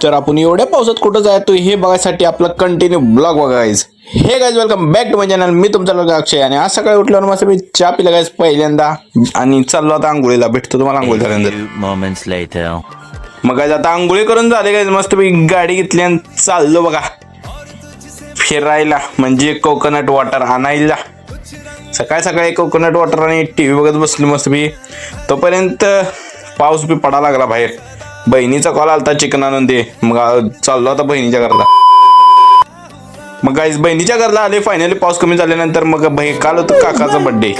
तर आपण एवढ्या पावसात कुठं जातो हे बघायसाठी आपला कंटिन्यू ब्लॉग बघा guys. Hey guys welcome back to my channel. मी तुमचा लोक अक्षय आणि आज सकाळी उठल्यावर मस्त मी चहा पिला गाईज पहिल्यांदा आणि चाललो आता आंघोळीला. भेटतो तुम्हाला आंघोळी झाल्यानंतर. मग गाईज आता आंघोळी करून झाले गाईज. मस्त मी गाडी घेतली आणि चाललो बघा फिरायला, म्हणजे कोकोनट वॉटर आणायला. सकाळी सकाळी कोकोनट वॉटर आणि टीव्ही बघत बसलो मस्त मी. तोपर्यंत पाऊस बी पडा लागला बाहेर. बहिणीचा कॉल आलता चिकन आणून दे. मग चाललो आता बहिणीच्या घरला. मग गाईज बहिणीच्या घरला आले फायनली. पाऊस कमी झाल्यानंतर मग काल होतं काकाचा बर्थडे.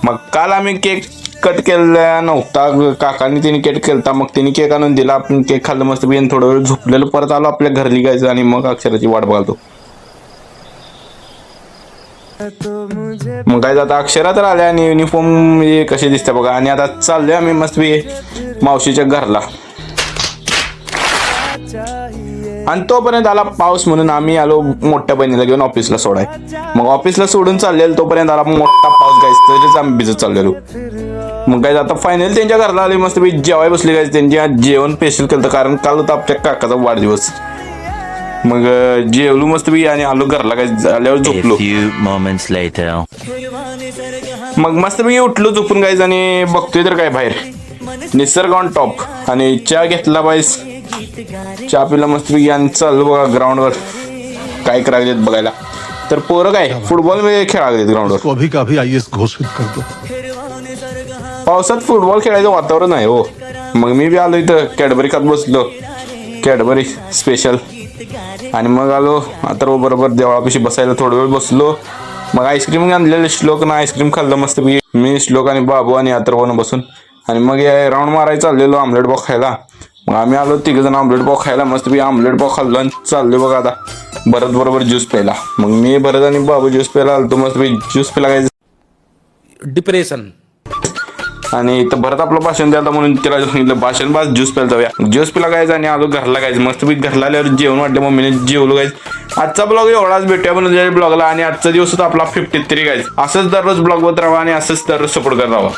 मग काल आम्ही केक कट केला नव्हता. काकाने तिने केक केलता. मग तिने केक आणून दिला. आपण केक खाल्लं मस्त बिन. थोडा वेळ झोपलेलं. परत आलो आपल्या घरली गायचं आणि मग अक्षराची वाट बघालतो. मग काय आता अक्षरा तर आल्या आणि युनिफॉर्म कशी दिसते बघा. आणि आता चाललोय आम्ही मस्त मावशीच्या घरला. आणि तोपर्यंत आला पाऊस म्हणून आम्ही आलो मोठ्या बहिणीला घेऊन ऑफिसला सोडाय. मग ऑफिसला सोडून चाललेलो तोपर्यंत आला मोठा पाऊस गायच. तरीच आम्ही भिजत चाललेलो. मग काय आता फायनली त्यांच्या घरला आले. मस्त जेवाय बसले गायच. त्यांच्या जेवण स्पेशल केलं कारण काल होता आपल्या काकाचा वाढदिवस. मग जेवलो मस्त आणि आलो घरला काय. आल्यावर झोपलो. मग मस्त उठलो झोपून गायच आणि बघतोय तर काय बाहेर निसर्ग ऑन टॉप. आणि चहा घेतला बाईस. चहा पिला मस्त आणि चाललो बघा ग्राउंडवर काय करायला बघायला. तर पोरं काय फुटबॉल खेळायला ग्राउंडवर. पावसात फुटबॉल खेळायचं वातावरण आहे हो. मग मी बी आलो इथं कॅडबरी खात बसलो. Cadbury special. आणि मग आलो आता बरोबर देवळापाशी बसायला थोडा वेळ बसलो. मग आईस्क्रीम आणलेलं श्लोकनं आईस्क्रीम खाल्लं मस्त मी श्लोक आणि बाबू आणि अथर्वनं बसून. आणि मग राऊंड मारायला चाललेलो आमलेट बॉक्स खायला. मग आम्ही आलो तिघ जण आमलेट बॉक्स खायला. मस्त आमलेट बॉक्स खाल्लं आणि चाललो बघा आता भरत बरोबर ज्यूस प्यायला. मग मी भरत आणि बाबू ज्यूस प्यायला आलो. मस्त ज्यूस प्यायला काय डिप्रेशन. आणि इथं भरत आपलं भाषण द्यायला म्हणून तिला सांगितलं भाषण बास ज्यूस प्यायला जाऊया. ज्यूस पिला गायचं आणि आलो घरला गायचं. मस्त घरला आल्यावर जेवण वाटलं मम्मीने जेवलो गायचं. आजचा ब्लॉग एवढाच भेटूया पण ब्लॉगला. आणि आजचा दिवस होता आपला 53 गायचं. असंच दररोज ब्लॉग होत राहा आणि असंच दररोज सपोर्ट करत राहा.